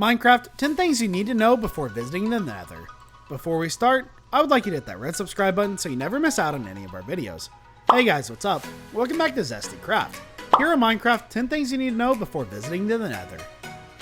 Minecraft, 10 things you need to know before visiting the Nether. Before we start, I would like you to hit that red subscribe button so you never miss out on any of our videos. Hey guys, what's up? Welcome back to Zesty Craft. Here in Minecraft, 10 things you need to know before visiting the Nether.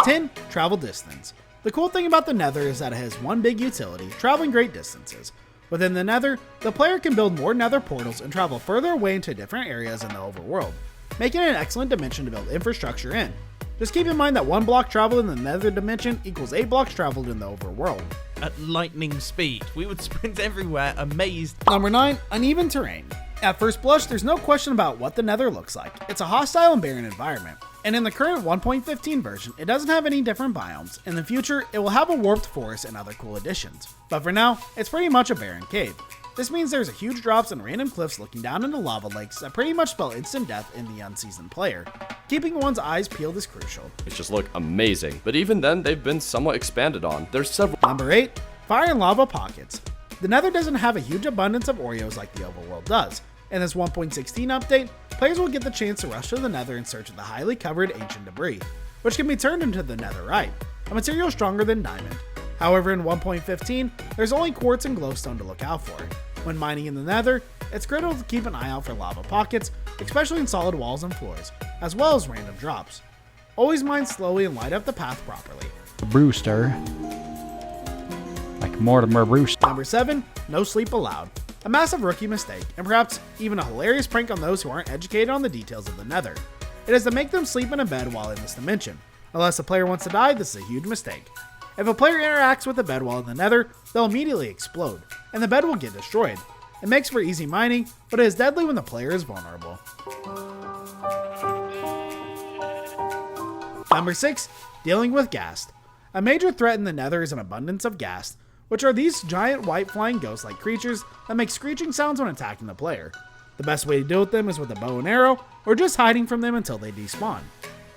10. Travel distance. The cool thing about the Nether is that it has one big utility, traveling great distances. Within the Nether, the player can build more Nether portals and travel further away into different areas in the overworld, making it an excellent dimension to build infrastructure in. Just keep in mind that 1 block traveled in the Nether dimension equals 8 blocks traveled in the overworld. At lightning speed, we would sprint everywhere, amazed. Number 9. Uneven terrain. At first blush, there's no question about what the Nether looks like. It's a hostile and barren environment. And in the current 1.15 version, it doesn't have any different biomes. In the future, it will have a warped forest and other cool additions. But for now, it's pretty much a barren cave. This means there's a huge drops and random cliffs looking down into lava lakes that pretty much spell instant death in the unseasoned player. Keeping one's eyes peeled is crucial. It just look amazing, but even then they've been somewhat expanded on. There's several. Number 8. Fire and lava pockets. The Nether doesn't have a huge abundance of Oreos like the overworld does. In this 1.16 update, players will get the chance to rush to the Nether in search of the highly covered ancient debris, which can be turned into the netherite, a material stronger than diamond. However, in 1.15, there's only quartz and glowstone to look out for. When mining in the Nether, it's critical to keep an eye out for lava pockets, especially in solid walls and floors, as well as random drops. Always mine slowly and light up the path properly. Brewster. Like Mortimer Brewster. Number 7. No sleep allowed. A massive rookie mistake, and perhaps even a hilarious prank on those who aren't educated on the details of the Nether. It is to make them sleep in a bed while in this dimension. Unless the player wants to die, this is a huge mistake. If a player interacts with the bed while in the Nether, they'll immediately explode, and the bed will get destroyed. It makes for easy mining, but it is deadly when the player is vulnerable. Number 6. Dealing with ghast. A major threat in the Nether is an abundance of ghast, which are these giant white flying ghost-like creatures that make screeching sounds when attacking the player. The best way to deal with them is with a bow and arrow, or just hiding from them until they despawn.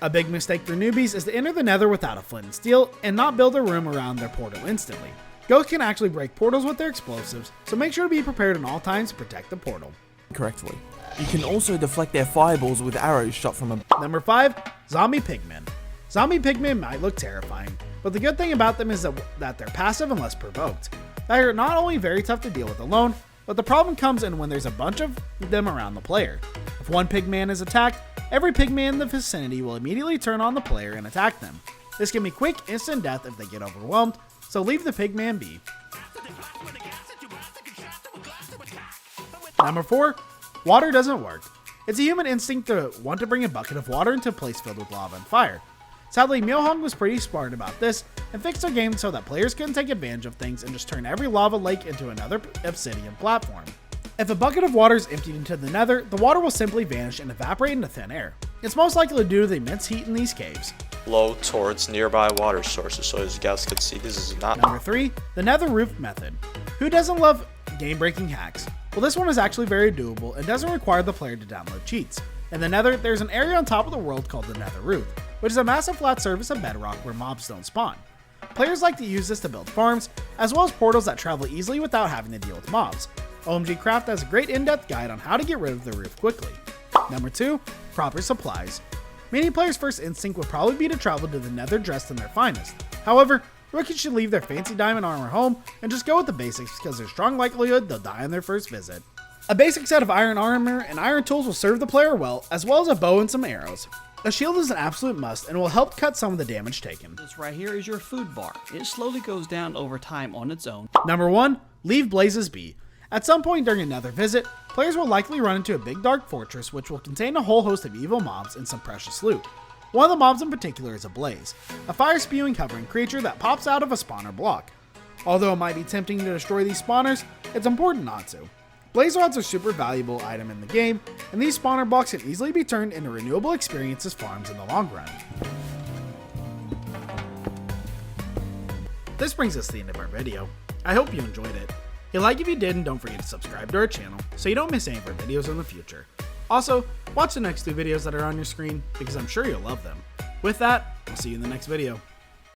A big mistake for newbies is to enter the Nether without a flint and steel and not build a room around their portal instantly. Ghosts can actually break portals with their explosives, so make sure to be prepared at all times to protect the portal. Correctly. You can also deflect their fireballs with arrows shot from a... Number 5. Zombie pigmen. Zombie pigmen might look terrifying, but the good thing about them is that they're passive unless provoked. They are not only very tough to deal with alone, but the problem comes in when there's a bunch of them around the player. If one pigman is attacked, every pigman in the vicinity will immediately turn on the player and attack them. This can be quick, instant death if they get overwhelmed, so leave the pigman be. Number 4. Water doesn't work. It's a human instinct to want to bring a bucket of water into a place filled with lava and fire. Sadly, Myohong was pretty smart about this and fixed their game so that players couldn't take advantage of things and just turn every lava lake into another obsidian platform. If a bucket of water is emptied into the Nether, the water will simply vanish and evaporate into thin air. It's most likely due to the immense heat in these caves. Low towards nearby water sources, so as you guys can see, this is not... Number 3. The Nether Roof Method. Who doesn't love game-breaking hacks? Well, this one is actually very doable and doesn't require the player to download cheats. In the Nether, there's an area on top of the world called the Nether Roof, which is a massive flat surface of bedrock where mobs don't spawn. Players like to use this to build farms, as well as portals that travel easily without having to deal with mobs. OMG Craft has a great in-depth guide on how to get rid of the roof quickly. Number 2. Proper supplies. Many players' first instinct would probably be to travel to the Nether dressed in their finest. However, rookies should leave their fancy diamond armor home and just go with the basics because there's strong likelihood they'll die on their first visit. A basic set of iron armor and iron tools will serve the player well, as well as a bow and some arrows. A shield is an absolute must and will help cut some of the damage taken. This right here is your food bar. It slowly goes down over time on its own. Number 1. Leave blazes be. At some point during another visit, players will likely run into a big dark fortress which will contain a whole host of evil mobs and some precious loot. One of the mobs in particular is a blaze, a fire-spewing hovering creature that pops out of a spawner block. Although it might be tempting to destroy these spawners, it's important not to. Blaze rods are a super valuable item in the game, and these spawner blocks can easily be turned into renewable experiences farms in the long run. This brings us to the end of our video. I hope you enjoyed it. Hit like if you did, and don't forget to subscribe to our channel so you don't miss any of our videos in the future. Also, watch the next 2 videos that are on your screen because I'm sure you'll love them. With that, I'll see you in the next video.